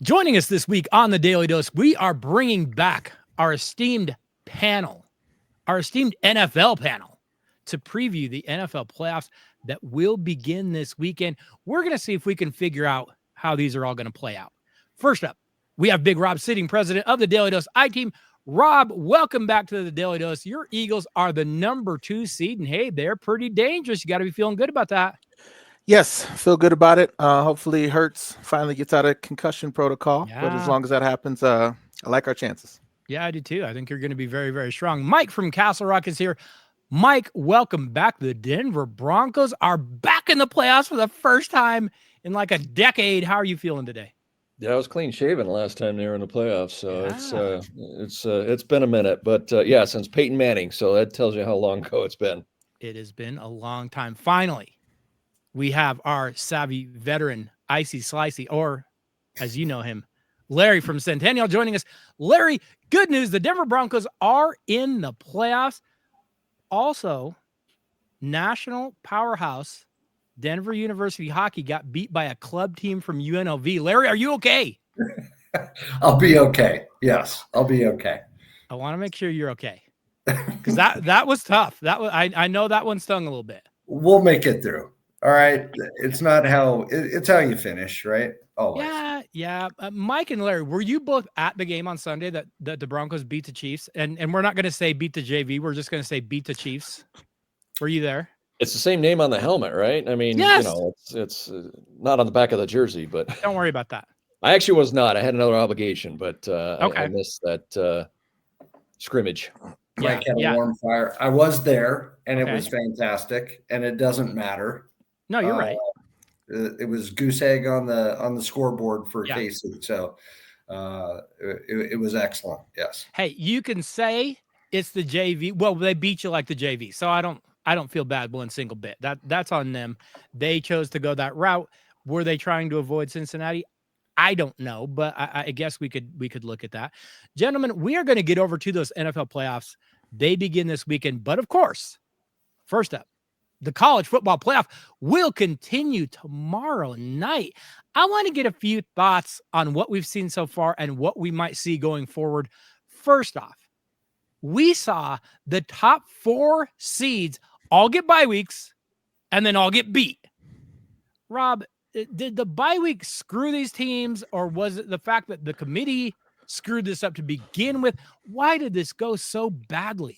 Joining us this week on the Daily Dose, we are bringing back our esteemed panel, our esteemed NFL panel, to preview the NFL playoffs that will begin this weekend. We're going to see if we can figure out how these are all going to play out. First up, we have Big Rob Sitting, president of the Daily Dose I-Team. Rob, welcome back to the Daily Dose. Your Eagles are the number 2 seed, and hey, they're pretty dangerous. You got to be feeling good about that. Yes, feel good about it. Hopefully Hurts finally gets out of concussion protocol. Yeah. But as long as that happens, I like our chances. Yeah, I do too. I think you're going to be very, very strong. Mike from Castle Rock is here. Mike, welcome back. The Denver Broncos are back in the playoffs for the first time in like a decade. How are you feeling today? Yeah, I was clean shaven last time they were in the playoffs, so it's been a minute, but yeah, since Peyton Manning, so that tells you how long ago it's been. It has been a long time. Finally, we have our savvy veteran, Icy Slicey, or as you know him, Larry from Centennial joining us. Larry, good news. The Denver Broncos are in the playoffs. Also, national powerhouse Denver University hockey got beat by a club team from UNLV. Larry, are you okay? I'll be okay. Yes, I'll be okay. I want to make sure you're okay, because that was tough. That was I know that one stung a little bit. We'll make it through. All right. It's not how it's how you finish, right? Always. Yeah. Mike and Larry, were you both at the game on Sunday that the Broncos beat the Chiefs? And we're not going to say beat the JV. We're just going to say beat the Chiefs. Were you there? It's the same name on the helmet, right? I mean, yes. You know, it's not on the back of the jersey, but don't worry about that. I actually was not. I had another obligation, but okay. I missed that scrimmage. Mike had a warm fire. I was there, and it was fantastic. And it doesn't matter. No, you're right. It was goose egg on the scoreboard for KC, so it was excellent. Yes. Hey, you can say it's the JV. Well, they beat you like the JV, so I don't feel bad one single bit. That's on them. They chose to go that route. Were they trying to avoid Cincinnati? I don't know, but I guess we could look at that. Gentlemen, we are going to get over to those NFL playoffs. They begin this weekend, but of course, first up, the college football playoff will continue tomorrow night. I want to get a few thoughts on what we've seen so far and what we might see going forward. First off, we saw the top 4 seeds all get bye weeks and then all get beat. Rob, did the bye week screw these teams, or was it the fact that the committee screwed this up to begin with? Why did this go so badly?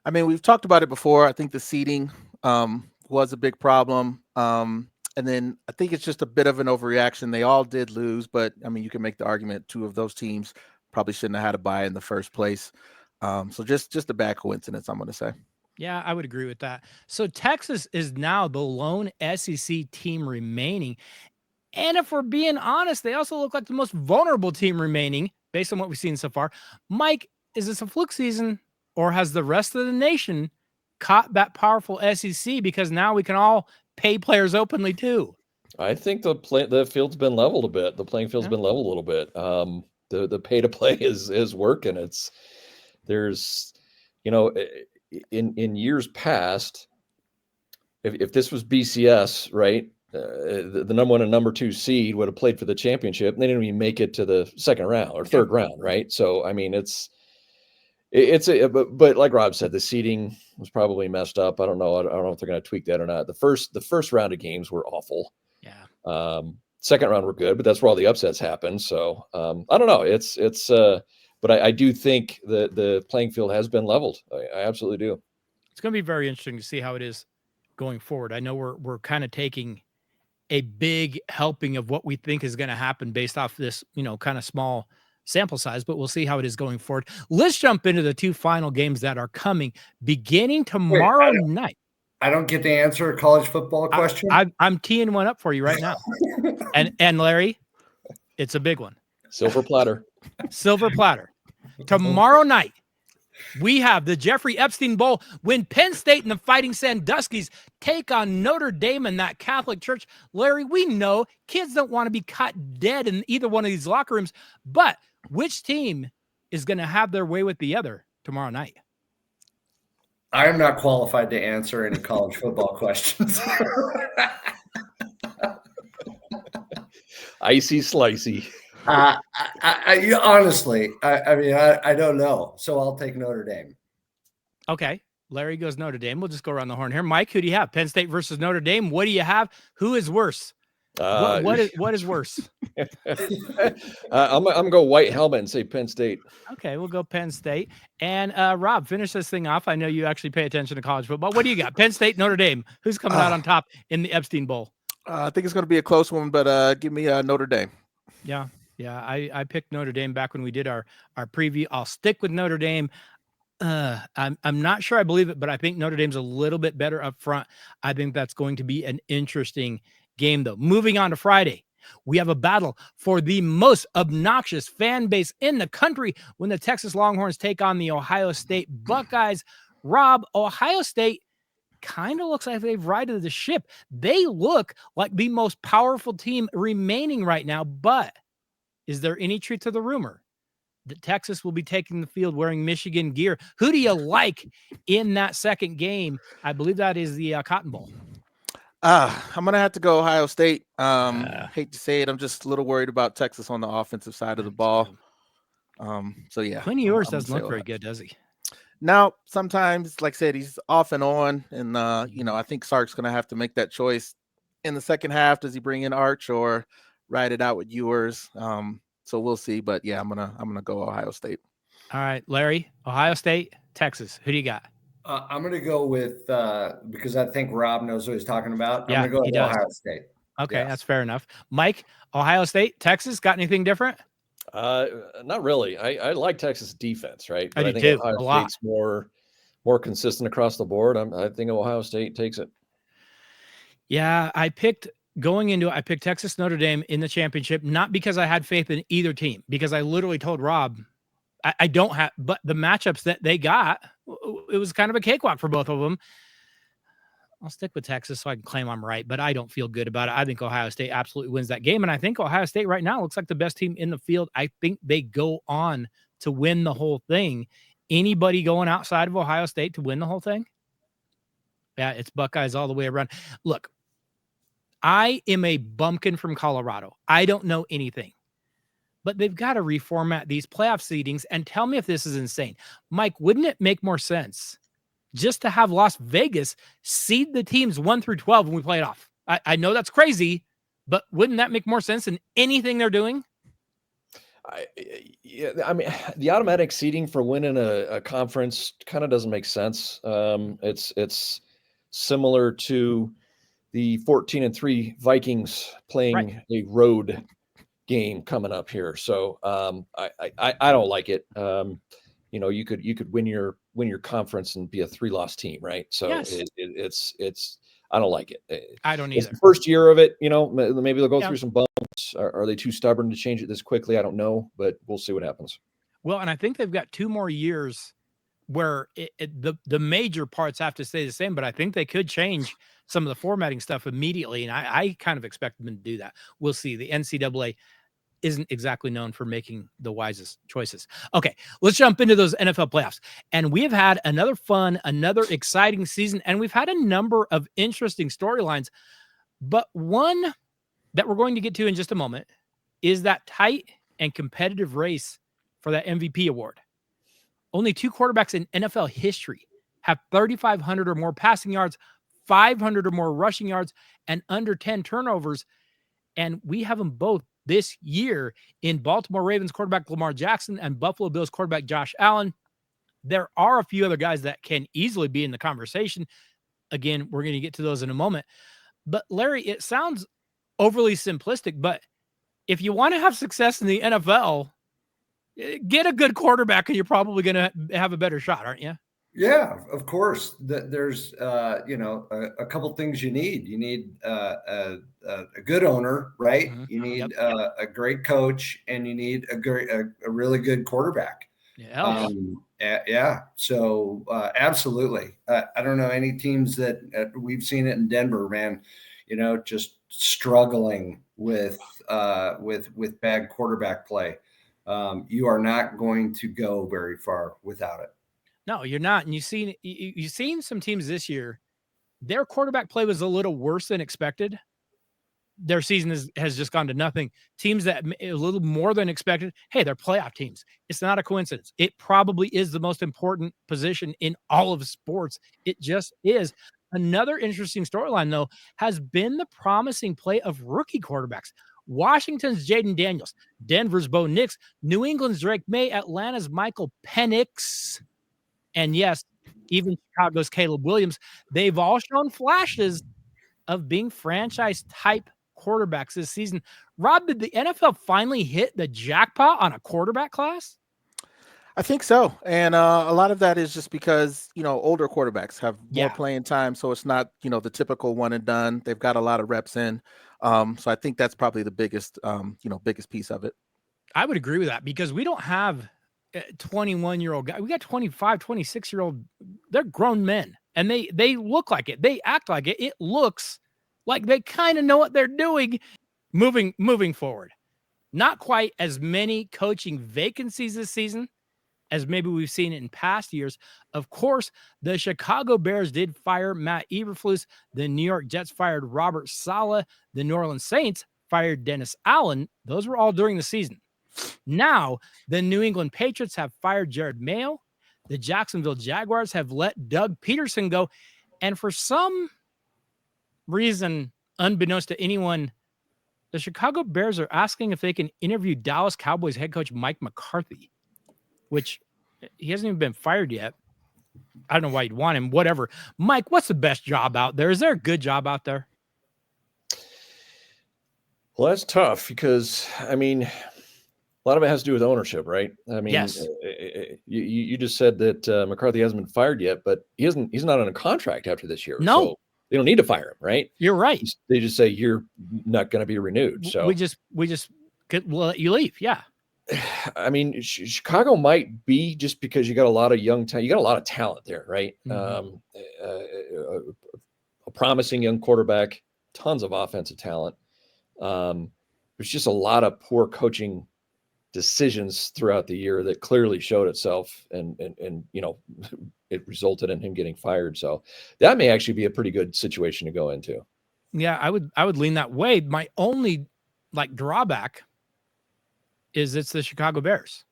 I mean, we've talked about it before. I think the seeding was a big problem. And then I think it's just a bit of an overreaction. They all did lose, but I mean, you can make the argument 2 of those teams probably shouldn't have had a bye in the first place. So just a bad coincidence, I'm going to say. Yeah, I would agree with that. So Texas is now the lone SEC team remaining. And if we're being honest, they also look like the most vulnerable team remaining based on what we've seen so far. Mike, is this a fluke season, or has the rest of the nation caught that powerful SEC because now we can all pay players openly too? I think the field's been leveled a bit. The playing field's been leveled a little bit. The pay to play is working. There's in years past, if this was BCS, right, the number 1 and number 2 seed would have played for the championship, and they didn't even make it to the second round or third round, right? So I mean, but like Rob said, the seeding was probably messed up. I don't know if they're going to tweak that or not. The first round of games were awful. Yeah. Second round were good, but that's where all the upsets happened. So I don't know. But I do think the playing field has been leveled. I absolutely do. It's going to be very interesting to see how it is going forward. I know we're kind of taking a big helping of what we think is going to happen based off this, kind of small sample size, but we'll see how it is going forward. Let's jump into the 2 final games that are coming beginning tomorrow night. I don't get to answer a college football question. I'm teeing one up for you right now. and Larry, it's a big one. Silver platter. Silver platter. Tomorrow night, we have the Jeffrey Epstein Bowl when Penn State and the Fighting Sandusky's take on Notre Dame and that Catholic Church. Larry, we know kids don't want to be caught dead in either one of these locker rooms, but which team is going to have their way with the other tomorrow night? I am not qualified to answer any college football questions. Icy slicey. Honestly, I mean, I don't know. So I'll take Notre Dame. Okay. Larry goes Notre Dame. We'll just go around the horn here. Mike, who do you have? Penn State versus Notre Dame. What do you have? Who is worse? What is worse? I'm gonna go white helmet and say Penn State. Okay, we'll go Penn State. And Rob, finish this thing off. I know you actually pay attention to college football. What do you got? Penn State, Notre Dame. Who's coming out on top in the Epstein Bowl? I think it's going to be a close one, but give me Notre Dame. Yeah. I picked Notre Dame back when we did our preview. I'll stick with Notre Dame. I'm not sure I believe it, but I think Notre Dame's a little bit better up front. I think that's going to be an interesting game, though. Moving on to Friday, we have a battle for the most obnoxious fan base in the country when the Texas Longhorns take on the Ohio State Buckeyes. Rob, Ohio State kind of looks like they've righted the ship. They look like the most powerful team remaining right now, but is there any truth to the rumor that Texas will be taking the field wearing Michigan gear? Who do you like in that second game? I believe that is the Cotton Bowl. I'm going to have to go Ohio State. Hate to say it. I'm just a little worried about Texas on the offensive side of the ball. So, yeah. Quinn Ewers doesn't look very good, does he? Now, sometimes, like I said, he's off and on. And, I think Sark's going to have to make that choice in the second half. Does he bring in Arch or ride it out with Ewers? So we'll see. But, yeah, I'm gonna go Ohio State. All right, Larry, Ohio State, Texas. Who do you got? I'm going to go with because I think Rob knows what he's talking about. Yeah, I'm going to go with Ohio State. Okay, yes. That's fair enough. Mike, Ohio State, Texas, got anything different? Not really. I like Texas defense, right? But I think too, Ohio State's more consistent across the board. I think Ohio State takes it. Yeah, I picked Texas Notre Dame in the championship, not because I had faith in either team, because I literally told Rob I don't have, but the matchups that they got, it was kind of a cakewalk for both of them. I'll stick with Texas so I can claim I'm right, but I don't feel good about it. I think Ohio State absolutely wins that game. And I think Ohio State right now looks like the best team in the field. I think they go on to win the whole thing. Anybody going outside of Ohio State to win the whole thing? Yeah, it's Buckeyes all the way around. Look, I am a bumpkin from Colorado. I don't know anything. But they've got to reformat these playoff seedings and tell me if this is insane. Mike, wouldn't it make more sense just to have Las Vegas seed the teams 1 through 12 when we play it off? I know that's crazy, but wouldn't that make more sense than anything they're doing? I mean, the automatic seeding for winning a conference kind of doesn't make sense. It's similar to the 14-3 Vikings playing a road game coming up here. So I don't like it. You could win your conference and be a 3-loss team, right? So yes. It's I don't like it. I don't either. It's the first year of it, maybe they'll go through some bumps. Are they too stubborn to change it this quickly? I don't know, but we'll see what happens. Well, and I think they've got 2 more years where the major parts have to stay the same, but I think they could change some of the formatting stuff immediately. And I kind of expect them to do that. We'll see. The NCAA isn't exactly known for making the wisest choices. Okay, let's jump into those NFL playoffs. And we have had another exciting season, and we've had a number of interesting storylines. But one that we're going to get to in just a moment is that tight and competitive race for that MVP award. Only 2 quarterbacks in NFL history have 3,500 or more passing yards, 500 or more rushing yards, and under 10 turnovers. And we have them both this year in Baltimore Ravens quarterback Lamar Jackson and Buffalo Bills quarterback Josh Allen. There are a few other guys that can easily be in the conversation. Again, we're going to get to those in a moment. But Larry, it sounds overly simplistic, but if you want to have success in the NFL, get a good quarterback and you're probably going to have a better shot, aren't you? Yeah, of course. There's, a couple things you need. You need a good owner, right? Mm-hmm. You need a great coach, and you need a really good quarterback. Yeah. So absolutely. I don't know any teams that we've seen it in Denver, man. Just struggling with bad quarterback play. You are not going to go very far without it. No, you're not. And you've seen some teams this year, their quarterback play was a little worse than expected, their season has just gone to nothing. Teams that a little more than expected, hey, they're playoff teams. It's not a coincidence. It probably is the most important position in all of sports. It just is. Another interesting storyline, though, has been the promising play of rookie quarterbacks. Washington's Jaden Daniels, Denver's Bo Nix, New England's Drake May, Atlanta's Michael Penix, and yes, even Chicago's Caleb Williams. They've all shown flashes of being franchise-type quarterbacks this season. Rob, did the NFL finally hit the jackpot on a quarterback class? I think so. And a lot of that is just because, older quarterbacks have more playing time. So it's not, the typical one and done. They've got a lot of reps in. So I think that's probably the biggest piece of it. I would agree with that because we don't have 21-year-old guys. We got 25, 26-year-old. They're grown men and they look like it. They act like it. It looks like they kind of know what they're doing moving forward. Not quite as many coaching vacancies this season as maybe we've seen in past years. Of course, the Chicago Bears did fire Matt Eberflus. The New York Jets fired Robert Saleh. The New Orleans Saints fired Dennis Allen. Those were all during the season. Now, the New England Patriots have fired Jared Mayo. The Jacksonville Jaguars have let Doug Peterson go. And for some reason, unbeknownst to anyone, the Chicago Bears are asking if they can interview Dallas Cowboys head coach Mike McCarthy, which he hasn't even been fired yet. I don't know why you'd want him, whatever. Mike, what's the best job out there? Is there a good job out there? Well, that's tough because, a lot of it has to do with ownership, right? Yes. You just said that McCarthy hasn't been fired yet, but he's not on a contract after this year. No. So they don't need to fire him, right? You're right. They just say you're not going to be renewed. So we just we'll let you leave. Yeah. Chicago might be just because you got a lot of young talent. You got a lot of talent there, right? Mm-hmm. A promising young quarterback, tons of offensive talent. There's just a lot of poor coaching decisions throughout the year that clearly showed itself, and it resulted in him getting fired. So that may actually be a pretty good situation to go into. Yeah, I would lean that way. My only drawback is it's the Chicago Bears.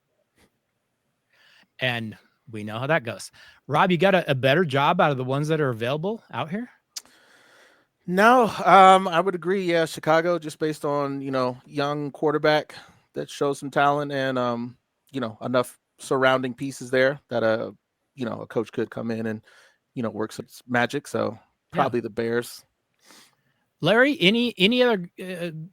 And we know how that goes. Rob, you got a better job out of the ones that are available out here? No, I would agree. Yeah, Chicago, just based on, young quarterback that shows some talent and, enough surrounding pieces there that, a coach could come in and, work some magic. So probably the Bears. Larry, any other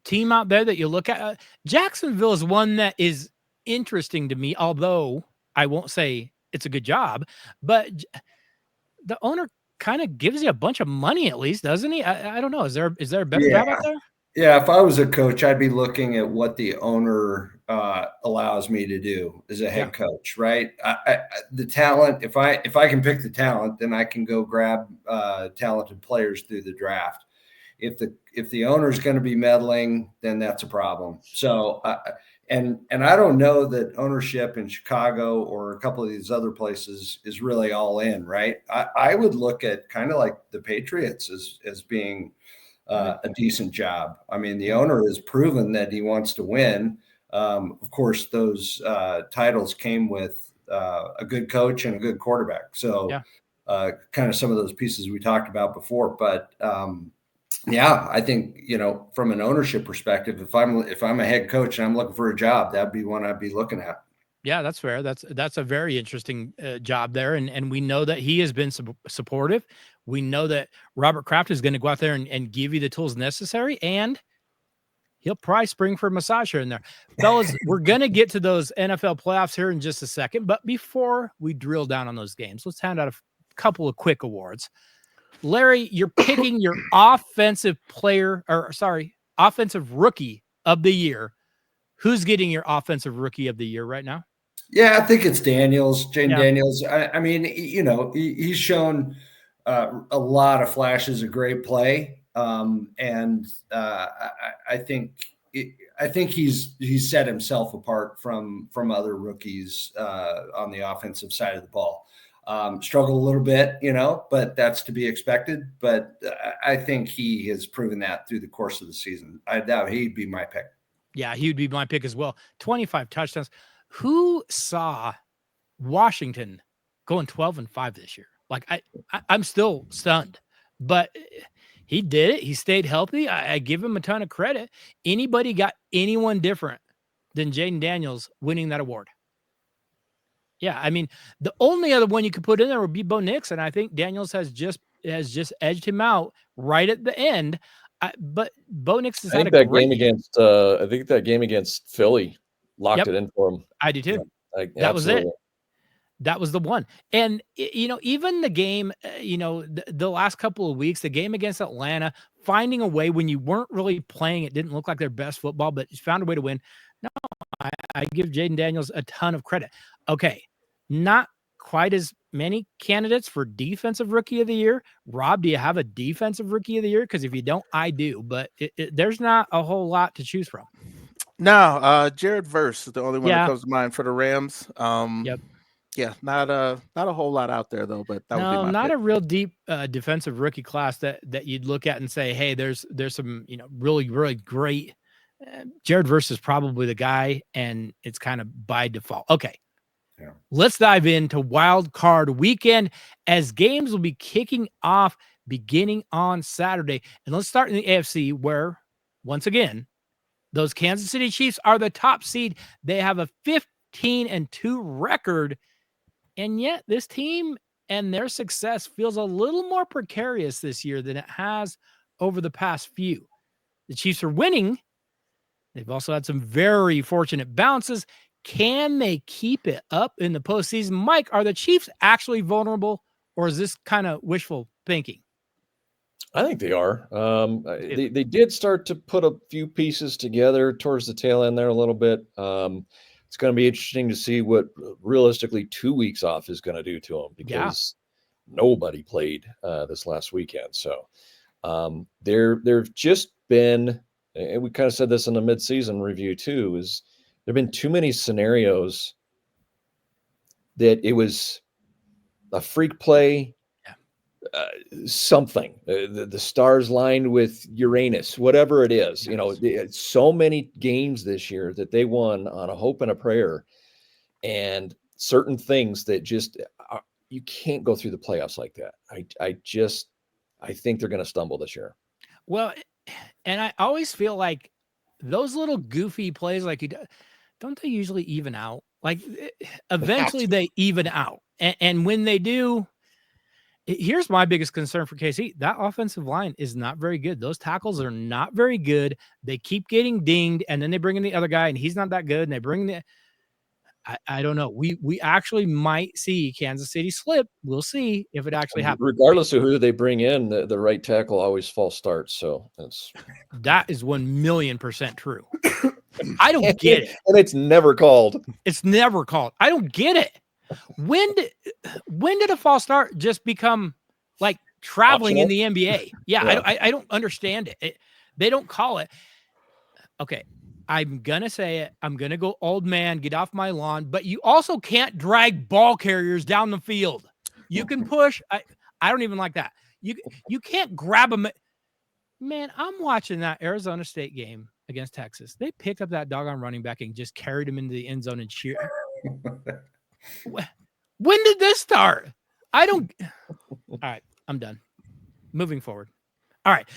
team out there that you look at? Jacksonville is one that is interesting to me, although I won't say it's a good job, but the owner kind of gives you a bunch of money at least, doesn't he? I don't know. Is there a better job out there? Yeah, if I was a coach, I'd be looking at what the owner allows me to do as a head coach, right? The talent, if I can pick the talent, then I can go grab talented players through the draft. If the owner is going to be meddling, then that's a problem. So, and I don't know that ownership in Chicago or a couple of these other places is really all in, right? I would look at kind of like the Patriots as being a decent job. The owner has proven that he wants to win. Of course, those titles came with a good coach and a good quarterback. So, kind of some of those pieces we talked about before, but. I think, from an ownership perspective, if I'm a head coach and I'm looking for a job, that'd be one I'd be looking at. Yeah, that's fair. That's a very interesting job there. And we know that he has been supportive. We know that Robert Kraft is going to go out there and give you the tools necessary, and he'll probably spring for a massage here and there. Fellas, we're going to get to those NFL playoffs here in just a second. But before we drill down on those games, let's hand out a couple of quick awards. Larry, you're picking your offensive rookie of the year. Who's getting your offensive rookie of the year right now? Yeah, I think it's Daniels, Daniels. He's shown a lot of flashes of great play. And I think he's set himself apart from other rookies on the offensive side of the ball. Struggled a little bit, but that's to be expected. But I think he has proven that through the course of the season. I doubt he'd be my pick. Yeah, he would be my pick as well. 25 touchdowns. Who saw Washington going 12-5 this year? Like I'm still stunned, but he did it. He stayed healthy. I give him a ton of credit. Anybody got anyone different than Jaden Daniels winning that award? Yeah, I mean, the only other one you could put in there would be Bo Nix, and I think Daniels has just edged him out right at the end. But Bo Nix has had a great game against. I think that game against Philly locked it in for him. I do too. That was it. That was the one. And, even the game, the last couple of weeks, the game against Atlanta, finding a way when you weren't really playing, it didn't look like their best football, but you found a way to win. No, I give Jaden Daniels a ton of credit. Okay, not quite as many candidates for defensive rookie of the year. Rob, do you have a defensive rookie of the year? Because if you don't, I do, but there's not a whole lot to choose from. No, Jared Verse is the only one that comes to mind for the Rams. Yep. Yeah, not a whole lot out there though, but that would be my not pick. a real deep defensive rookie class that you'd look at and say, hey, there's some really, really great. Jared Verse is probably the guy, and it's kind of by default. Okay. Yeah. Let's dive into wild card weekend as games will be kicking off beginning on Saturday. And let's start in the AFC where, once again, those Kansas City Chiefs are the top seed. They have a 15-2 record. And yet this team and their success feels a little more precarious this year than it has over the past few. The Chiefs are winning. They've also had some very fortunate bounces. Can they keep it up in the postseason? Mike, are the Chiefs actually vulnerable, or is this kind of wishful thinking? I think they are. They did start to put a few pieces together towards the tail end there a little bit. It's going to be interesting to see what realistically 2 weeks off is going to do to them, because nobody played this last weekend. So there've just been, and we kind of said this in the midseason review too, is there have been too many scenarios that it was a freak play, something, the stars lined with Uranus, whatever it is. So many games this year that they won on a hope and a prayer, and certain things that just you can't go through the playoffs like that. I think they're going to stumble this year. Well, and I always feel like those little goofy plays, like don't they usually even out? Like eventually they even out, and when they do. Here's my biggest concern for KC. That offensive line is not very good. Those tackles are not very good. They keep getting dinged, and then they bring in the other guy, and he's not that good. And they bring the I don't know. We actually might see Kansas City slip. We'll see if it actually happens. Regardless of who they bring in, the right tackle always false starts. So that is 1,000,000% true. I don't get it. And it's never called. It's never called. I don't get it. When did a false start just become like traveling in the NBA? Yeah. I don't understand it. They don't call it. Okay, I'm gonna say it. I'm gonna go old man, get off my lawn. But you also can't drag ball carriers down the field. You can push. I don't even like that. You can't grab them. Man, I'm watching that Arizona State game against Texas. They picked up that doggone running back and just carried him into the end zone and cheered. When did this start? I don't. All right, I'm done. Moving forward. All right.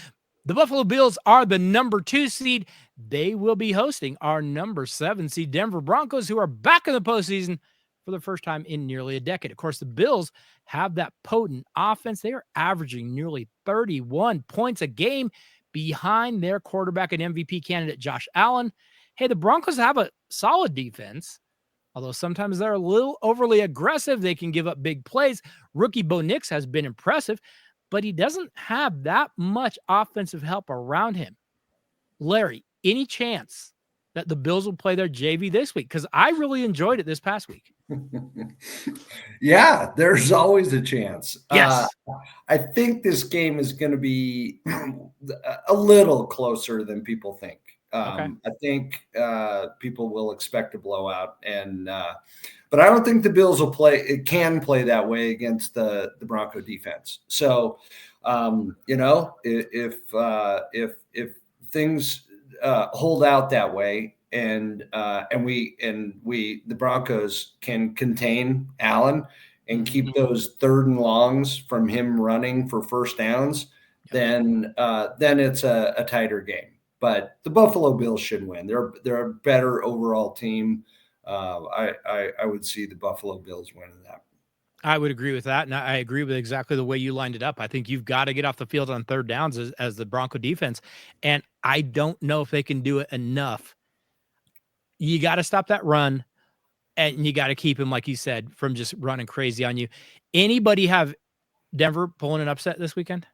The Buffalo Bills are the number 2 seed. They will be hosting our number 7 seed Denver Broncos, who are back in the postseason for the first time in nearly a decade. Of course, the Bills have that potent offense. They are averaging nearly 31 points a game behind their quarterback and MVP candidate, Josh Allen. Hey, the Broncos have a solid defense. Although sometimes they're a little overly aggressive, they can give up big plays. Rookie Bo Nix has been impressive, but he doesn't have that much offensive help around him. Larry, any chance that the Bills will play their JV this week? Because I really enjoyed it this past week. Yeah, there's always a chance. Yes. I think this game is going to be a little closer than people think. Okay. I think people will expect a blowout, but I don't think the Bills will play. It can play that way against the Bronco defense. So, if things hold out that way, and the Broncos can contain Allen and keep those 3rd and longs from him running for first downs, then it's a tighter game. But the Buffalo Bills should win. They're a better overall team. I would see the Buffalo Bills winning that. I would agree with that, and I agree with exactly the way you lined it up. I think you've got to get off the field on 3rd downs as the Bronco defense, and I don't know if they can do it enough. You got to stop that run, and you got to keep him, like you said, from just running crazy on you. Anybody have Denver pulling an upset this weekend?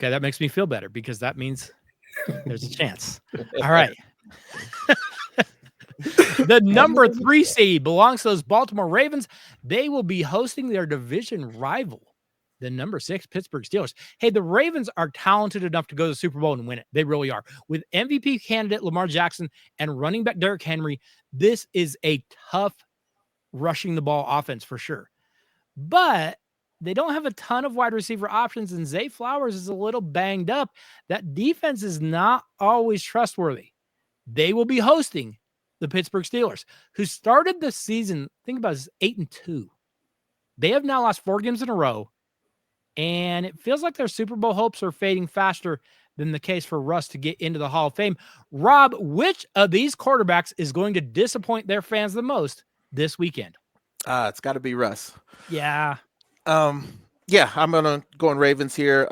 Okay, that makes me feel better because that means there's a chance. All right. The number 3 seed belongs to those Baltimore Ravens. They will be hosting their division rival, the number 6 Pittsburgh Steelers. Hey, the Ravens are talented enough to go to the Super Bowl and win it. They really are. With MVP candidate Lamar Jackson and running back Derrick Henry, this is a tough rushing the ball offense for sure. But they don't have a ton of wide receiver options, and Zay Flowers is a little banged up. That defense is not always trustworthy. They will be hosting the Pittsburgh Steelers, who started the season, think about this, 8-2. They have now lost 4 games in a row, and it feels like their Super Bowl hopes are fading faster than the case for Russ to get into the Hall of Fame. Rob, which of these quarterbacks is going to disappoint their fans the most this weekend? It's got to be Russ. Yeah. Yeah, I'm gonna go on Ravens here.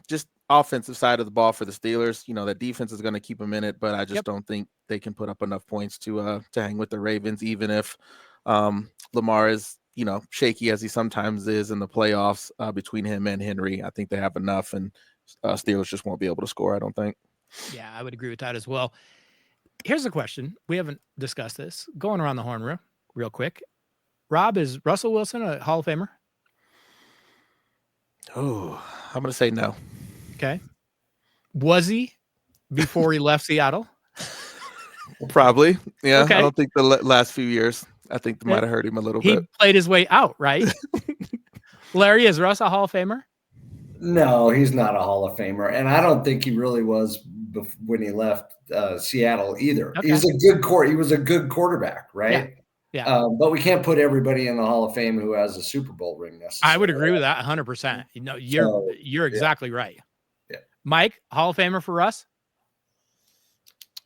Just offensive side of the ball for the Steelers. That defense is gonna keep them in it, but I just don't think they can put up enough points to hang with the Ravens, even if Lamar is shaky as he sometimes is in the playoffs. Between him and Henry, I think they have enough, and Steelers just won't be able to score, I don't think. Yeah, I would agree with that as well. Here's a question. We haven't discussed this. Going around the horn real quick. Rob, is Russell Wilson a Hall of Famer? Oh, I'm going to say no. Okay. Was he before he left Seattle? Probably. Yeah. Okay. I don't think the last few years, I think they might have hurt him a little bit. He played his way out, right? Larry, is Russ a Hall of Famer? No, he's not a Hall of Famer. And I don't think he really was when he left Seattle either. Okay. He was a good quarterback, right? Yeah. But we can't put everybody in the Hall of Fame who has a Super Bowl ring necessarily. I would agree with that 100%. You're exactly right. Yeah. Mike, Hall of Famer for Russ?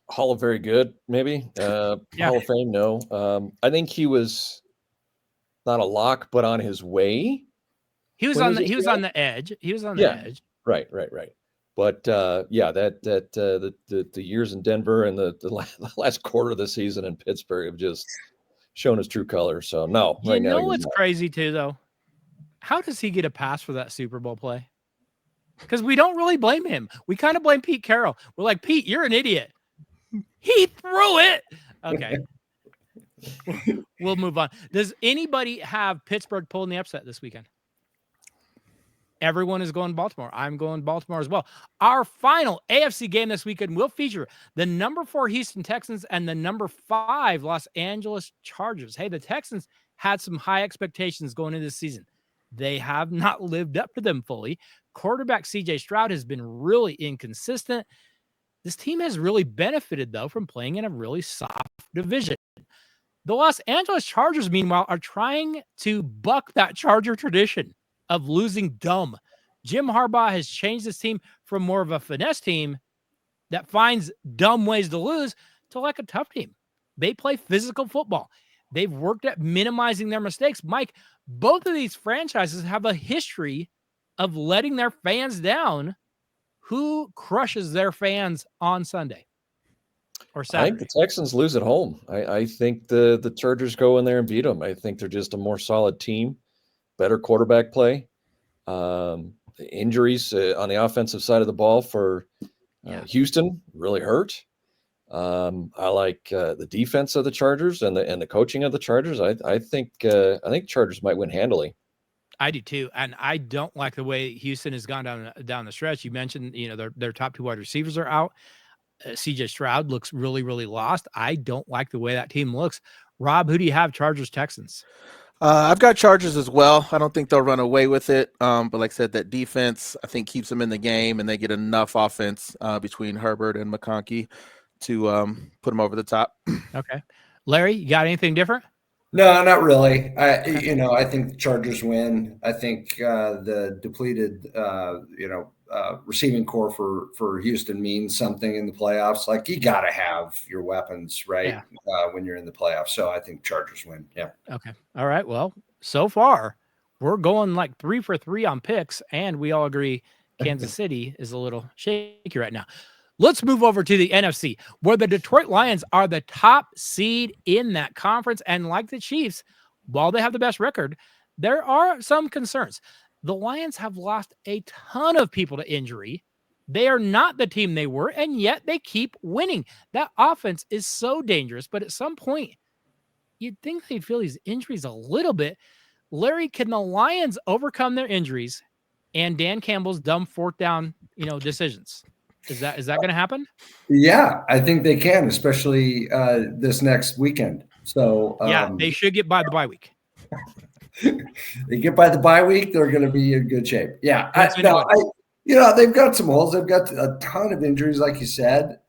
Hall of very good, maybe. Hall of Fame, no. I think he was not a lock, but on his way. He was on the edge. He was on the edge. Right. But the years in Denver and the last quarter of the season in Pittsburgh have just shown his true colors. So no, right now. What's crazy too, though? How does he get a pass for that Super Bowl play? Because we don't really blame him. We kind of blame Pete Carroll. We're like, Pete, you're an idiot. He threw it. Okay. We'll move on. Does anybody have Pittsburgh pulling the upset this weekend? Everyone is going Baltimore. I'm going Baltimore as well. Our final AFC game this weekend will feature the number 4 Houston Texans and the number 5 Los Angeles Chargers. Hey, the Texans had some high expectations going into this season. They have not lived up to them fully. Quarterback CJ Stroud has been really inconsistent. This team has really benefited, though, from playing in a really soft division. The Los Angeles Chargers, meanwhile, are trying to buck that Charger tradition of losing dumb. Jim Harbaugh has changed his team from more of a finesse team that finds dumb ways to lose to like a tough team. They play physical football. They've worked at minimizing their mistakes. Mike, both of these franchises have a history of letting their fans down. Who crushes their fans on Sunday or Saturday? I think the Texans lose at home. I think the Chargers go in there and beat them. I think they're just a more solid team. Better quarterback play, injuries on the offensive side of the ball for Houston really hurt. I like the defense of the Chargers and the coaching of the Chargers. I think Chargers might win handily. I do too, and I don't like the way Houston has gone down the stretch. You mentioned, their top 2 wide receivers are out. CJ Stroud looks really, really lost. I don't like the way that team looks. Rob, who do you have? Chargers, Texans. I've got Chargers as well. I don't think they'll run away with it. But like I said, that defense, I think, keeps them in the game, and they get enough offense between Herbert and McConkey to put them over the top. Okay. Larry, you got anything different? No, not really. I think the Chargers win. I think the depleted, receiving core for Houston means something in the playoffs. Like, you got to have your weapons, right? Yeah. When you're in the playoffs. So I think Chargers win. Yeah. Okay. All right. Well, so far we're going like 3 for 3 on picks, and we all agree Kansas City is a little shaky right now. Let's move over to the NFC, where the Detroit Lions are the top seed in that conference. And like the Chiefs, while they have the best record, there are some concerns. The Lions have lost a ton of people to injury. They are not the team they were, and yet they keep winning. That offense is so dangerous, but at some point, you'd think they'd feel these injuries a little bit. Larry, can the Lions overcome their injuries and Dan Campbell's dumb 4th down, decisions? Is that going to happen? Yeah, I think they can, especially this next weekend. So they should get by the bye week. They get by the bye week, they're going to be in good shape. Yeah, they've got some holes. They've got a ton of injuries, like you said.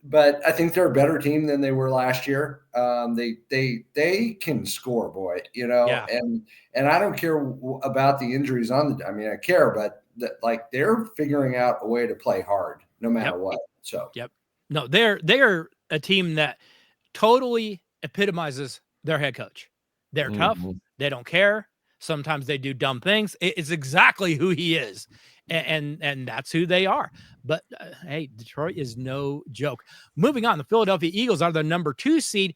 But I think they're a better team than they were last year. They can score, boy. Yeah. And I don't care about the injuries on the. I mean, I care, but they're figuring out a way to play hard no matter what. So no, they're a team that totally epitomizes their head coach. They're tough. They don't care. Sometimes they do dumb things. It's exactly who he is, and that's who they are. But hey, Detroit is no joke. Moving on, the Philadelphia Eagles are the number 2 seed.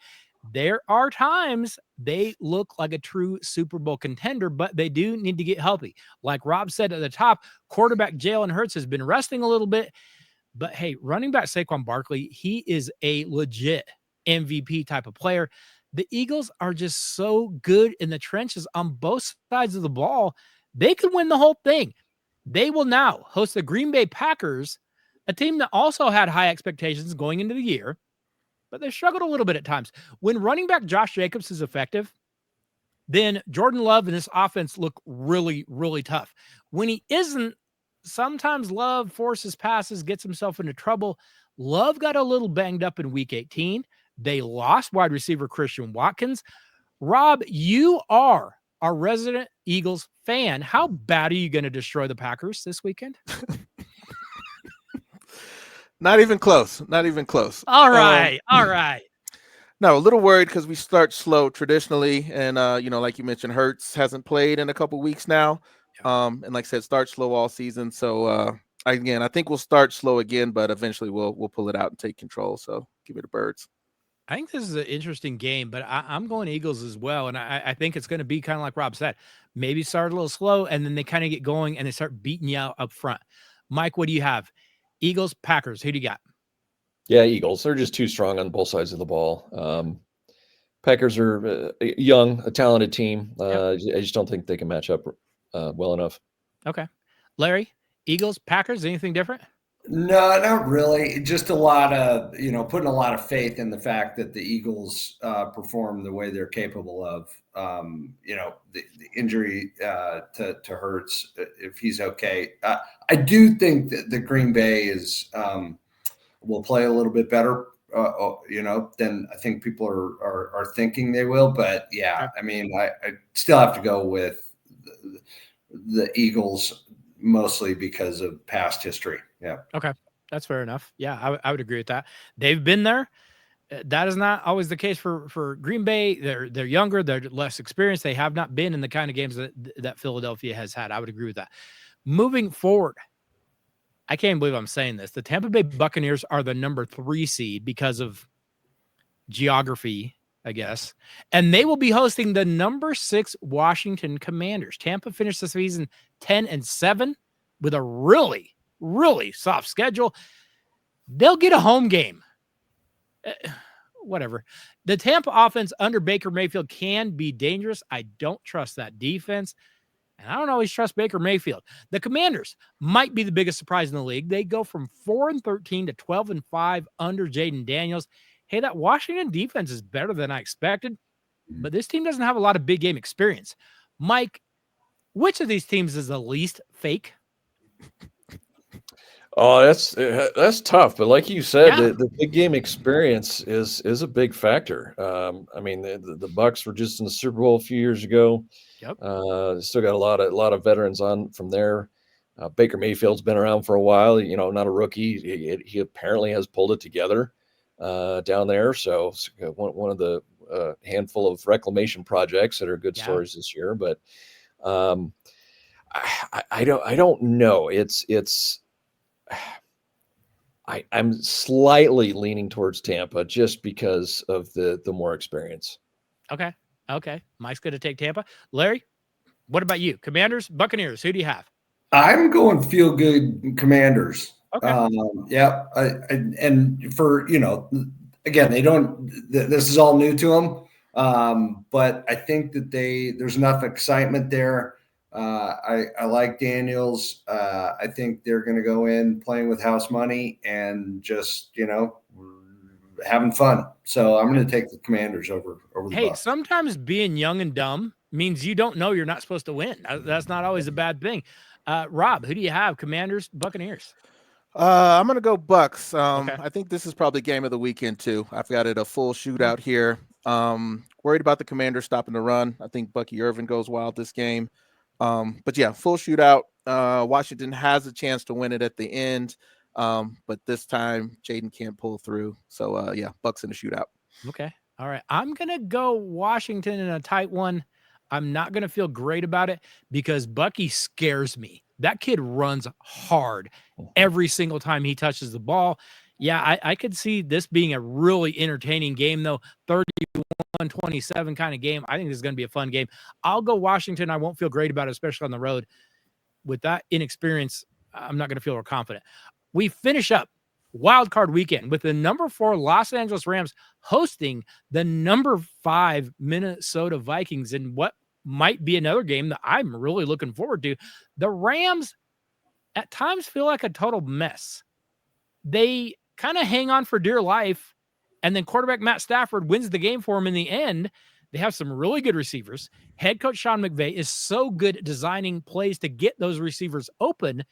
There are times they look like a true Super Bowl contender, but they do need to get healthy. Like Rob said at the top, quarterback Jalen Hurts has been resting a little bit. But hey, running back Saquon Barkley, he is a legit MVP type of player. The Eagles are just so good in the trenches on both sides of the ball. They could win the whole thing. They will now host the Green Bay Packers, a team that also had high expectations going into the year, but they struggled a little bit at times. When running back Josh Jacobs is effective, then Jordan Love and this offense look really, really tough. When he isn't, sometimes Love forces passes, gets himself into trouble. Love got a little banged up in week 18. They lost wide receiver Christian Watkins. Rob, you are our resident Eagles fan. How bad are you going to destroy the Packers this weekend? Not even close. Not even close. All right. All right. No, a little worried because we start slow traditionally. And, like you mentioned, Hurts hasn't played in a couple weeks now. And like I said, start slow all season. So, again, I think we'll start slow again, but eventually we'll pull it out and take control. So give me the Birds. I think this is an interesting game, but I'm going Eagles as well. And I think it's going to be kind of like Rob said, maybe start a little slow and then they kind of get going and they start beating you out up front. Mike, what do you have? Eagles, Packers. Who do you got? Yeah, Eagles. They're just too strong on both sides of the ball. Packers are young, a talented team. I just don't think they can match up well enough. Okay. Larry, Eagles, Packers, anything different? No, not really. Just a lot of, putting a lot of faith in the fact that the Eagles perform the way they're capable of. The injury to Hurts, if he's okay. I do think that the Green Bay will play a little bit better, than I think people are thinking they will. But yeah, I mean, I still have to go with the Eagles mostly because of past history. Yeah. Okay. That's fair enough. Yeah, I would agree with that. They've been there. That is not always the case for Green Bay. They're younger. They're less experienced. They have not been in the kind of games that Philadelphia has had. I would agree with that. Moving forward, I can't believe I'm saying this. The Tampa Bay Buccaneers are the number 3 seed because of geography, I guess. And they will be hosting the number 6 Washington Commanders. Tampa finished the season 10-7 with a really, really soft schedule. They'll get a home game. whatever. The Tampa offense under Baker Mayfield can be dangerous. I don't trust that defense. And I don't always trust Baker Mayfield. The Commanders might be the biggest surprise in the league. They go from 4-13 to 12-5 under Jaden Daniels. Hey, that Washington defense is better than I expected, but this team doesn't have a lot of big game experience. Mike, which of these teams is the least fake? Oh, that's tough. But like you said, the big game experience is a big factor. I mean, the Bucks were just in the Super Bowl a few years ago. Yep. Still got a lot of veterans on from there. Baker Mayfield's been around for a while. You know, not a rookie. He apparently has pulled it together down there. So one of the handful of reclamation projects that are good stories this year. But I don't know. I'm slightly leaning towards Tampa just because of the more experience. Okay. Mike's going to take Tampa. Larry, what about you? Commanders, Buccaneers, who do you have? I'm going feel good Commanders. Okay. And for, again, they don't, this is all new to them. But I think that there's enough excitement there. I like Daniels. I think they're going to go in playing with house money and just, having fun. So I'm going to take the Commanders over the Bucs. Sometimes being young and dumb means you don't know you're not supposed to win. That's not always a bad thing. Rob, who do you have? Commanders, Buccaneers? I'm going to go Bucks. I think this is probably game of the weekend too. I've got it a full shootout here. Worried about the Commanders stopping the run. I think Bucky Irvin goes wild this game. But yeah, full shootout. Washington has a chance to win it at the end. But this time Jaden can't pull through. So yeah, Bucks in a shootout. Okay. All right. I'm going to go Washington in a tight one. I'm not going to feel great about it because Bucky scares me. That kid runs hard every single time he touches the ball. Yeah, I could see this being a really entertaining game, though. 31-27 kind of game. I think this is going to be a fun game. I'll go Washington. I won't feel great about it, especially on the road. With that inexperience, I'm not going to feel real confident. We finish up wild card weekend with the number 4 Los Angeles Rams hosting the number 5 Minnesota Vikings in what might be another game that I'm really looking forward to. The Rams at times feel like a total mess. They kind of hang on for dear life, and then quarterback Matt Stafford wins the game for them in the end. They have some really good receivers. Head coach Sean McVay is so good at designing plays to get those receivers open.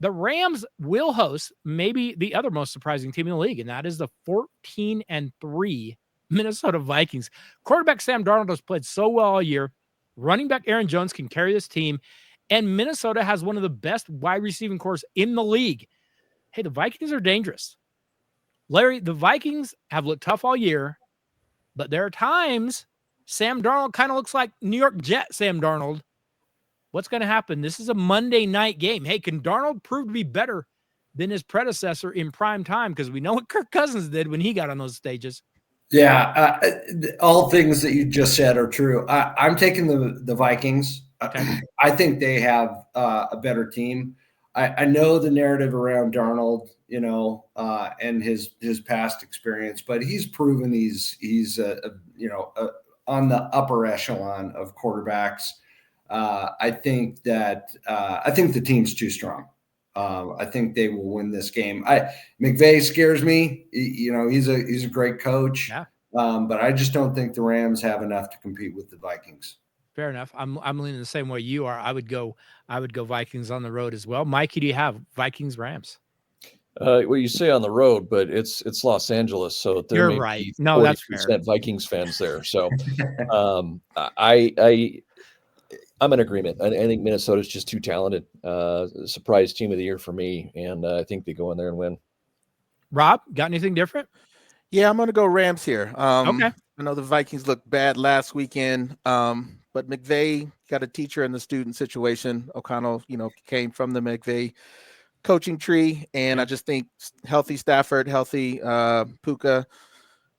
The Rams will host maybe the other most surprising team in the league, and that is the 14-3 Minnesota Vikings. Quarterback Sam Darnold has played so well all year. Running back Aaron Jones can carry this team, and Minnesota has one of the best wide receiving corps in the league. Hey, the Vikings are dangerous. Larry, the Vikings have looked tough all year, but there are times Sam Darnold kind of looks like New York Jet Sam Darnold. What's going to happen? This is a Monday night game. Hey, can Darnold prove to be better than his predecessor in prime time? Because we know what Kirk Cousins did when he got on those stages. Yeah, all things that you just said are true. I'm taking the Vikings. Okay. I think they have a better team. I know the narrative around Darnold, and his past experience, but he's proven he's on the upper echelon of quarterbacks. I think the team's too strong. I think they will win this game. McVay scares me. He's a great coach. Yeah. But I just don't think the Rams have enough to compete with the Vikings. Fair enough. I'm leaning the same way you are. I would go Vikings on the road as well. Mikey, do you have Vikings Rams? Well, you say on the road, but it's Los Angeles, so there You're right. No, that's fair. Vikings fans there. So I'm in agreement. I think Minnesota's just too talented. Surprise team of the year for me, and I think they go in there and win. Rob, got anything different? Yeah, I'm going to go Rams here. Okay. I know the Vikings looked bad last weekend, but McVay got a teacher in the student situation. O'Connell, came from the McVay coaching tree, and I just think healthy Stafford, healthy Puka,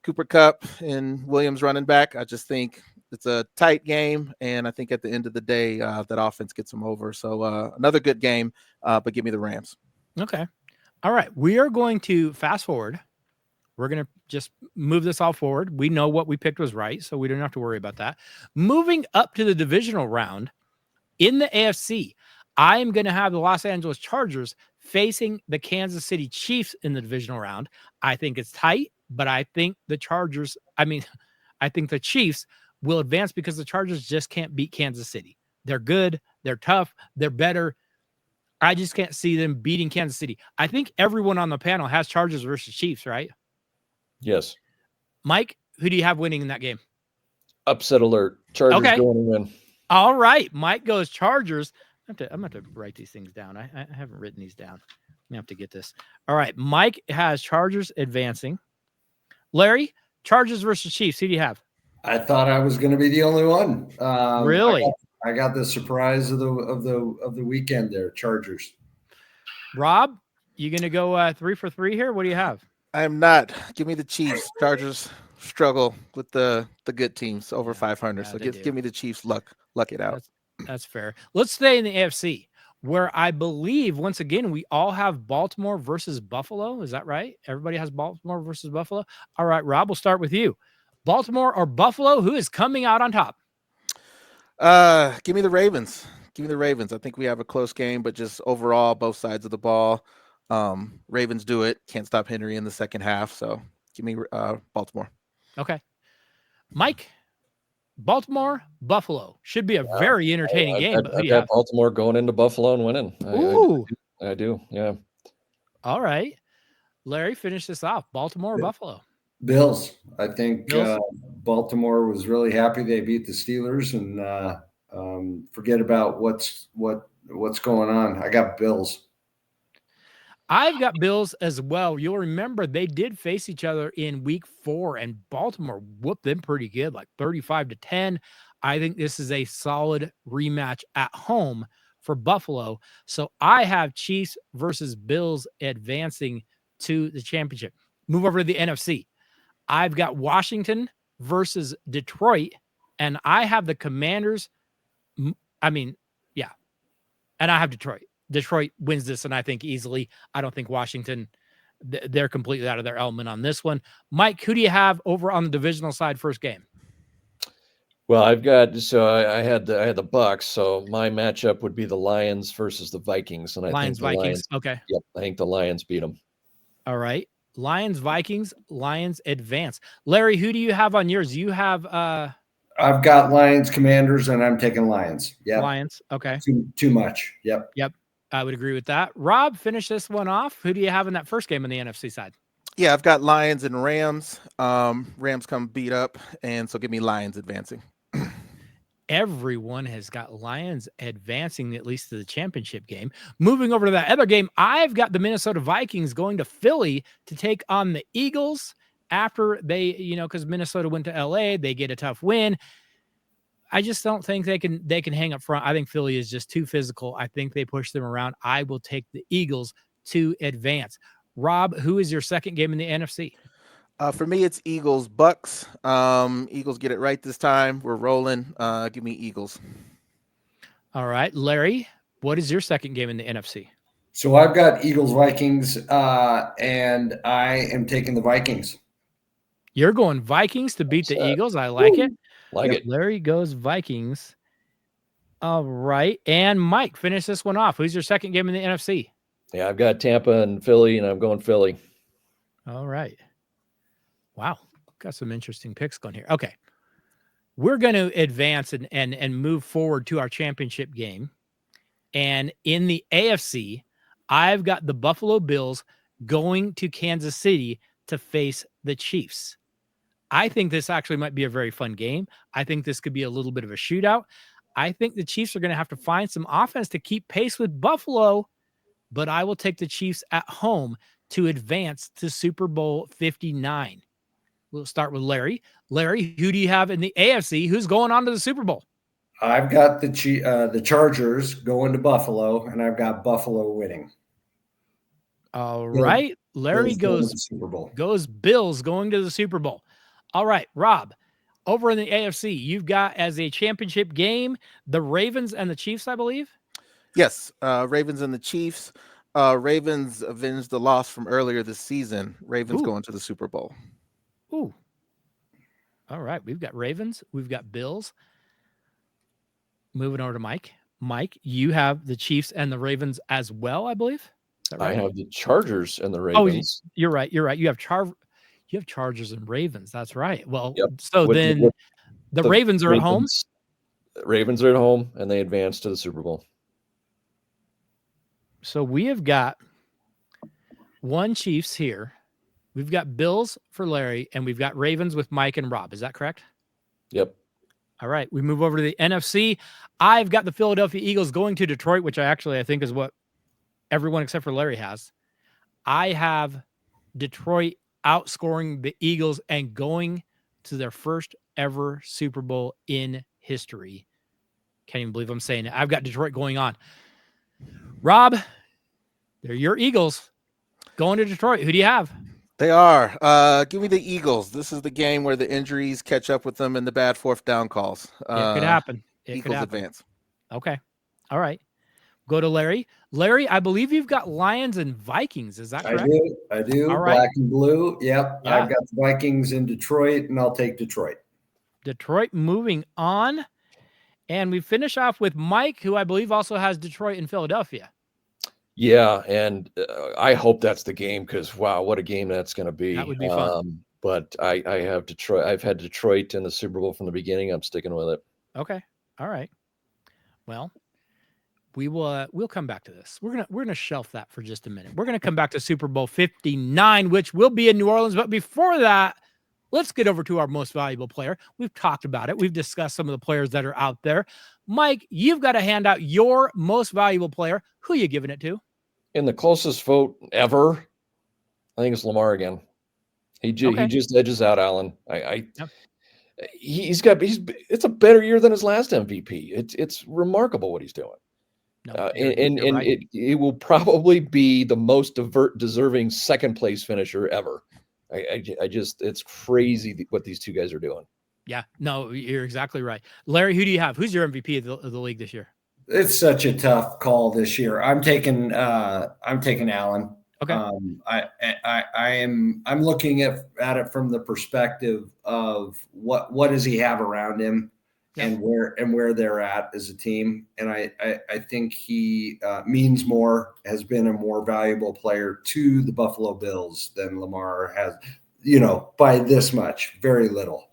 Cooper Kupp, and Williams running back. I just think it's a tight game, and I think at the end of the day, that offense gets them over. So another good game, but give me the Rams. Okay. All right. We are going to fast forward We're going to just move this all forward. We know what we picked was right, so we don't have to worry about that. Moving up to the divisional round in the AFC, I am going to have the Los Angeles Chargers facing the Kansas City Chiefs in the divisional round. I think it's tight, but I think the Chiefs will advance because the Chargers just can't beat Kansas City. They're good. They're tough. They're better. I just can't see them beating Kansas City. I think everyone on the panel has Chargers versus Chiefs, right? Yes. Mike, who do you have winning in that game? Upset alert. Chargers Okay. going to win. All right. Mike goes Chargers. I'm going to have to write these things down. I haven't written these down. I have to get this. All right. Mike has Chargers advancing. Larry, Chargers versus Chiefs. Who do you have? I thought I was going to be the only one. Really? I got the surprise of the weekend there. Chargers. Rob, you going to go 3 for 3 here? What do you have? I'm not. Give me the Chiefs. Chargers struggle with the good teams over 500. So give me the Chiefs. Luck it out. That's fair. Let's stay in the AFC, where I believe, once again, we all have Baltimore versus Buffalo. Is that right? Everybody has Baltimore versus Buffalo. All right, Rob, we'll start with you. Baltimore or Buffalo, who is coming out on top? Give me the Ravens. Give me the Ravens. I think we have a close game, but just overall, both sides of the ball. Ravens do it. Can't stop Henry in the second half. So give me Baltimore. Okay. Mike, Baltimore, Buffalo. Should be a very entertaining game. I've got Baltimore going into Buffalo and winning. Ooh. I do. Yeah. All right. Larry, finish this off. Baltimore or Buffalo? Bills. I think Baltimore was really happy they beat the Steelers, and forget about what's going on. I got Bills. I've got Bills as well. You'll remember they did face each other in week 4, and Baltimore whooped them pretty good, like 35-10. I think this is a solid rematch at home for Buffalo. So I have Chiefs versus Bills advancing to the championship. Move over to the NFC. I've got Washington versus Detroit, and I have the Commanders. And I have Detroit. Detroit wins this, and I think easily. I don't think Washington, they're completely out of their element on this one. Mike, who do you have over on the divisional side first game? Well, I had the Bucks, so my matchup would be the Lions versus the Vikings, and I think the Lions. Okay. Yep, I think the Lions beat them. All right, Lions, Vikings, Lions advance. Larry, who do you have on yours? You have I've got Lions, Commanders, and I'm taking Lions. Yeah, Lions. Okay. Too much. Yep. I would agree with that. Rob, finish this one off. Who do you have in that first game on the NFC side? Yeah, I've got Lions and Rams. Rams come beat up, and so give me Lions advancing. Everyone has got Lions advancing at least to the championship game. Moving over to that other game, I've got the Minnesota Vikings going to Philly to take on the Eagles after they, because Minnesota went to LA, they get a tough win. I just don't think they can hang up front. I think Philly is just too physical. I think they push them around. I will take the Eagles to advance. Rob, who is your second game in the NFC? For me, it's Eagles, Bucks. Eagles get it right this time. We're rolling. Give me Eagles. All right. Larry, what is your second game in the NFC? So I've got Eagles, Vikings, and I am taking the Vikings. You're going Vikings to beat the Eagles. I like it. It. Larry goes Vikings. All right. And Mike, finish this one off. Who's your second game in the NFC? Yeah, I've got Tampa and Philly, and I'm going Philly. All right. Wow. Got some interesting picks going here. Okay. We're going to advance and move forward to our championship game. And in the AFC, I've got the Buffalo Bills going to Kansas City to face the Chiefs. I think this actually might be a very fun game. I think this could be a little bit of a shootout. I think the Chiefs are going to have to find some offense to keep pace with Buffalo, but I will take the Chiefs at home to advance to Super Bowl 59. We'll start with Larry. Larry, who do you have in the AFC? Who's going on to the Super Bowl? I've got the Chargers going to Buffalo, and I've got Buffalo winning. All right. Larry goes Super Bowl. Goes Bills going to the Super Bowl. All right, Rob, over in the AFC, you've got as a championship game the Ravens and the Chiefs, I believe. Yes, Ravens and the Chiefs. Ravens avenged the loss from earlier this season. Ravens Ooh. going to the Super Bowl. Ooh. All right. We've got Ravens. We've got Bills. Moving over to Mike. Mike, you have the Chiefs and the Ravens as well, I believe. Is that right? I have the Chargers and the Oh, Ravens. you're right. You're right. You have Chargers and Ravens. That's right. Well, Yep. so then the Ravens are at home. Ravens are at home, and they advance to the Super Bowl. So we have got one Chiefs here. We've got Bills for Larry, and we've got Ravens with Mike and Rob. Is that correct? Yep. All right. We move over to the NFC. I've got the Philadelphia Eagles going to Detroit, which I think is what everyone except for Larry has. I have Detroit outscoring the Eagles and going to their first ever Super Bowl in history. Can't even believe I'm saying it. I've got Detroit going on. Rob, they're your Eagles going to Detroit. Who do you have? They are. Give me the Eagles. This is the game where the injuries catch up with them and the bad fourth down calls. It could happen. Eagles advance. Okay. All right. Go to Larry. Larry, I believe you've got Lions and Vikings. Is that correct? I do. All right. Black and blue. Yep. Yeah. I've got the Vikings in Detroit, and I'll take Detroit. Detroit moving on. And we finish off with Mike, who I believe also has Detroit and Philadelphia. Yeah, and I hope that's the game because, wow, what a game that's going to be. That would be fun. But I have Detroit. I've had Detroit in the Super Bowl from the beginning. I'm sticking with it. Okay. All right. Well, we'll come back to this. We're gonna shelf that for just a minute. We're gonna come back to Super Bowl 59, which will be in New Orleans. But before that, let's get over to our most valuable player. We've talked about it. We've discussed some of the players that are out there. Mike, you've got to hand out your most valuable player. Who are you giving it to? In the closest vote ever, I think it's Lamar again. He just edges out Allen. It's a better year than his last MVP. It's remarkable what he's doing. No, it will probably be the most deserving second place finisher ever. It's crazy what these two guys are doing. Yeah, no, you're exactly right. Larry, who do you have? Who's your MVP of the league this year? It's such a tough call this year. I'm taking Allen. Okay. I'm looking at it from the perspective of what does he have around him, and where they're at as a team. And I think he means more, has been a more valuable player to the Buffalo Bills than Lamar has, by this much, very little.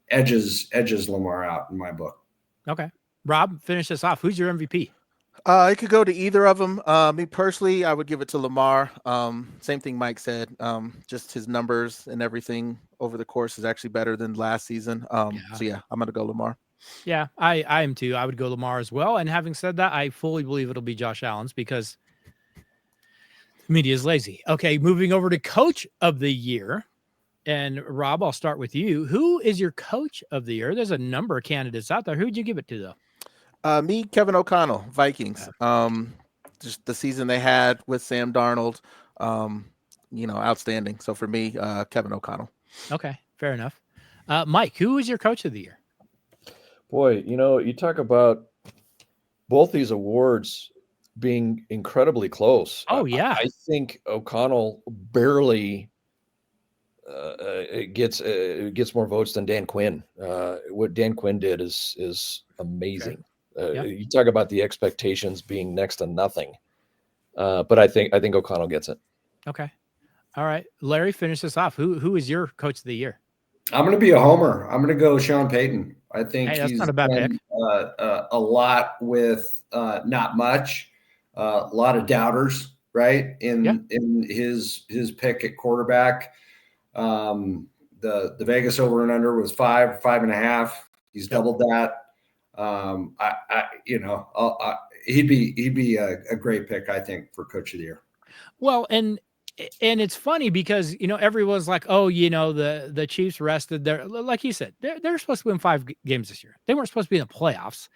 Edges Lamar out in my book. Okay. Rob, finish this off. Who's your MVP? It could go to either of them. Me personally, I would give it to Lamar. Same thing Mike said. Just his numbers and everything over the course is actually better than last season. So yeah, I'm gonna go Lamar. Yeah, I am too. I would go Lamar as well. And having said that, I fully believe it'll be Josh Allen's because the media is lazy. Okay, moving over to Coach of the Year. And Rob, I'll start with you. Who is your Coach of the Year? There's a number of candidates out there. Who would you give it to, though? Me, Kevin O'Connell, Vikings. Just the season they had with Sam Darnold, outstanding. So for me, Kevin O'Connell. Okay, fair enough. Mike, who is your Coach of the Year? Boy, you talk about both these awards being incredibly close. Oh, yeah. I think O'Connell barely gets more votes than Dan Quinn. What Dan Quinn did is amazing. Okay. You talk about the expectations being next to nothing, but I think O'Connell gets it. Okay, all right, Larry, finish this off. Who is your Coach of the Year? I'm going to be a homer. I'm going to go Sean Payton. I think that's he's not a bad pick. A lot with not much. A lot of doubters, right? In his pick at quarterback. The Vegas over and under was 5.5. He's doubled that. He'd be a great pick, I think, for Coach of the Year. Well, and it's funny because everyone's like, oh, the Chiefs rested there. Like you said, they're supposed to win 5 games this year. They weren't supposed to be in the playoffs.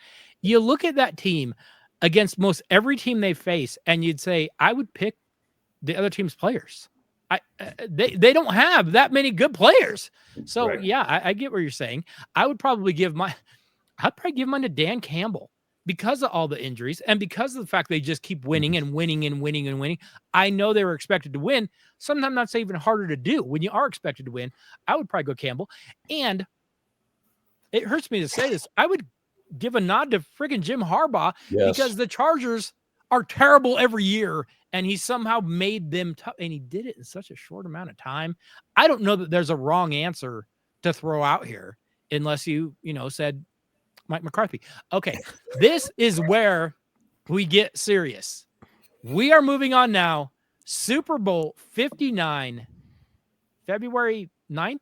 You look at that team against most every team they face, and you'd say, I would pick the other team's players. They don't have that many good players. So yeah, I get what you're saying. I'd probably give mine to Dan Campbell. because of all the injuries and because of the fact they just keep winning and winning and winning and winning. I know they were expected to win. Sometimes that's even harder to do when you are expected to win. I would probably go Campbell. And it hurts me to say this, I would give a nod to friggin' Jim Harbaugh because the Chargers are terrible every year, and he somehow made them tough, and he did it in such a short amount of time. I don't know that there's a wrong answer to throw out here unless you said Mike McCarthy. Okay, this is where we get serious. We are moving on now. Super Bowl 59, February 9th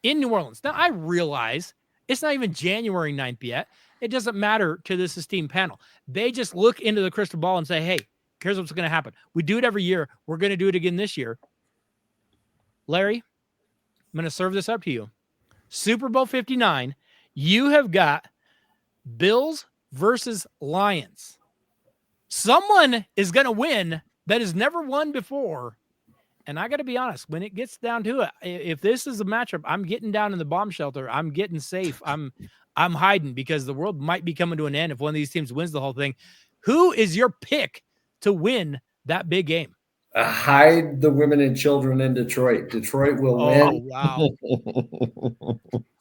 in New Orleans. Now, I realize it's not even January 9th yet. It doesn't matter to this esteemed panel. They just look into the crystal ball and say, hey, here's what's going to happen. We do it every year. We're going to do it again this year. Larry, I'm going to serve this up to you. Super Bowl 59, you have got Bills versus Lions. Someone is going to win that has never won before. And I got to be honest, when it gets down to it, if this is a matchup, I'm getting down in the bomb shelter. I'm getting safe. I'm hiding because the world might be coming to an end if one of these teams wins the whole thing. Who is your pick to win that big game? Hide the women and children in Detroit. Detroit will win. Wow.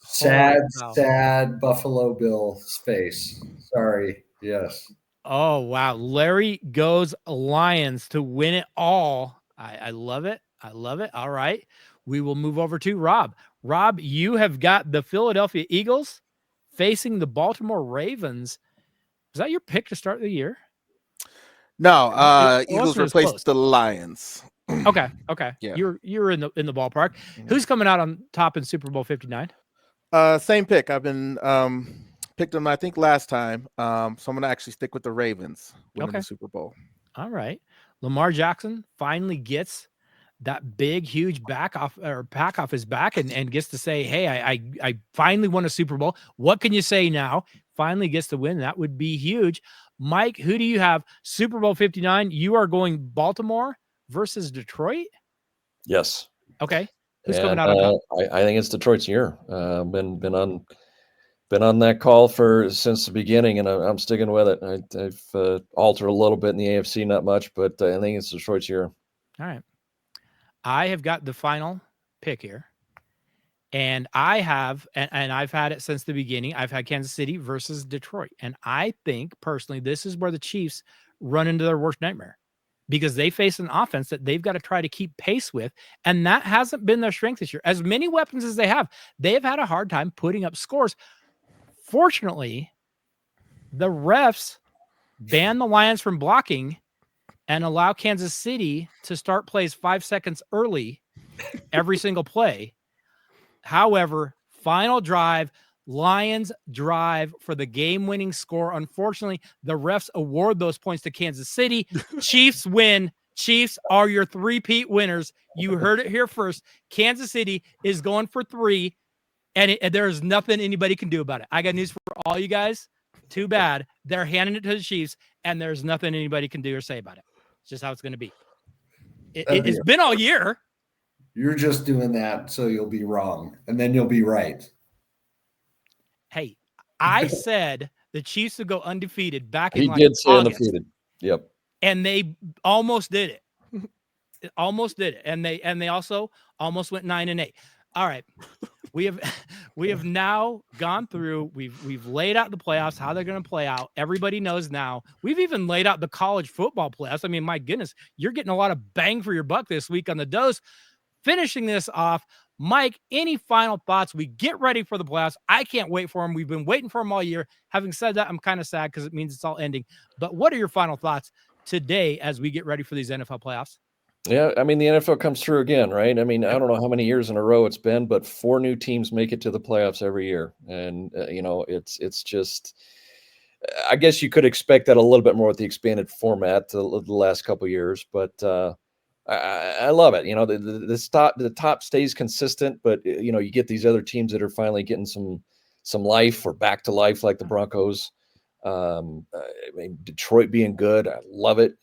Sad Buffalo Bill space. Sorry. Yes. Oh, wow. Larry goes Lions to win it all. I love it. I love it. All right. We will move over to Rob. Rob, you have got the Philadelphia Eagles facing the Baltimore Ravens. Is that your pick to start the year? No, Eagles replaced the Lions. Okay. Yeah. You're in the ballpark. Who's coming out on top in Super Bowl 59? Same pick. I've been picked them, I think, last time. So I'm gonna actually stick with the Ravens winning the Super Bowl. All right. Lamar Jackson finally gets that big, huge pack off his back and gets to say, hey, I finally won a Super Bowl. What can you say now? Finally gets to win. That would be huge. Mike, who do you have? Super Bowl 59. You are going Baltimore versus Detroit? Yes. Okay. Who's coming out on top? I think it's Detroit's year. Been on that call since the beginning, and I'm sticking with it. I've altered a little bit in the AFC, not much, but I think it's Detroit's year. All right. I have got the final pick here, and I have, and I've had it since the beginning. I've had Kansas City versus Detroit, and I think personally this is where the Chiefs run into their worst nightmare because they face an offense that they've got to try to keep pace with, and that hasn't been their strength this year. As many weapons as they have had a hard time putting up scores. Fortunately, the refs ban the Lions from blocking and allow Kansas City to start plays 5 seconds early every single play. However, final drive, Lions drive for the game-winning score. Unfortunately, the refs award those points to Kansas City. Chiefs win. Chiefs are your three-peat winners. You heard it here first. Kansas City is going for 3. And there's nothing anybody can do about it. I got news for all you guys. Too bad. They're handing it to the Chiefs, and there's nothing anybody can do or say about it. It's just how it's going to be. It's been all year. You're just doing that so you'll be wrong, and then you'll be right. Hey, I said the Chiefs would go undefeated back in He did say August, undefeated. Yep. And they almost did it. Almost did it. And they also almost went 9-8. All right. We have now gone through. We've laid out the playoffs, how they're going to play out. Everybody knows now. We've even laid out the college football playoffs. I mean, my goodness, you're getting a lot of bang for your buck this week on the dose. Finishing this off, Mike, any final thoughts? We get ready for the playoffs. I can't wait for them. We've been waiting for them all year. Having said that, I'm kind of sad because it means it's all ending. But what are your final thoughts today as we get ready for these NFL playoffs? Yeah, I mean, the NFL comes through again, right? I mean, I don't know how many years in a row it's been, but 4 new teams make it to the playoffs every year. And, it's just, I guess you could expect that a little bit more with the expanded format the last couple of years, but I love it. The top stays consistent, but, you get these other teams that are finally getting some life or back to life, like the Broncos. I mean, Detroit being good, I love it.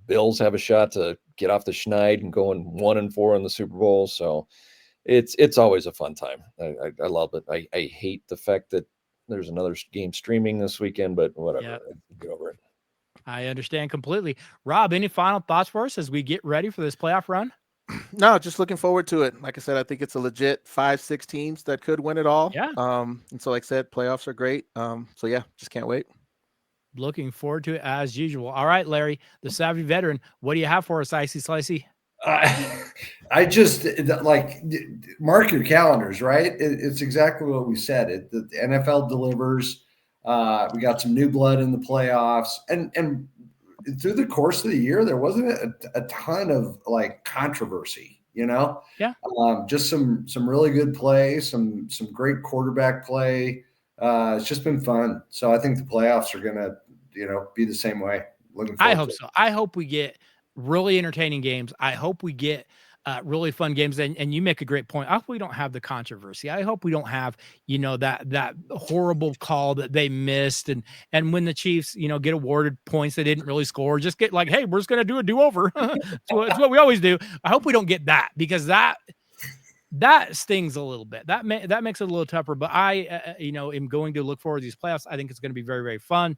Bills have a shot to get off the schneid and going 1-4 in the Super Bowl. So it's always a fun time. I love it. I hate the fact that There's another game streaming this weekend, but whatever. Yep. Get over it. I understand completely. Rob, any final thoughts for us as we get ready for this playoff run? No, just looking forward to it. Like I said, I think it's a legit 5-6 teams that could win it all. Yeah. And so like I said, playoffs are great. So yeah, just can't wait. Looking forward to it as usual. All right, Larry, the savvy veteran, what do you have for us, Icy Slicey? I just like mark your calendars, right? It's exactly what we said. The NFL delivers. We got some new blood in the playoffs, and through the course of the year, there wasn't a ton of like controversy, you know? Yeah. Just some really good play, some great quarterback play. It's just been fun. So I think the playoffs are gonna, be the same way. Looking forward I hope to it. so. I hope we get really entertaining games. I hope we get really fun games. And you make a great point. I hope we don't have the controversy. I hope we don't have, that horrible call that they missed. And when the Chiefs, get awarded points they didn't really score, just get like, hey, we're just going to do a do-over. It's what we always do. I hope we don't get that, because that stings a little bit. That makes it a little tougher. But I, am going to look forward to these playoffs. I think it's going to be very, very fun.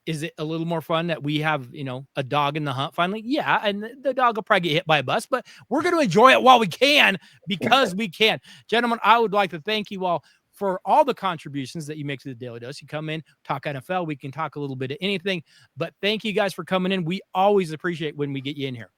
Is it a little more fun that we have, a dog in the hunt finally? Yeah. And the dog will probably get hit by a bus, but we're going to enjoy it while we can, because we can. Gentlemen, I would like to thank you all for all the contributions that you make to the Daily Dose. You come in, talk NFL. We can talk a little bit of anything, but thank you guys for coming in. We always appreciate when we get you in here.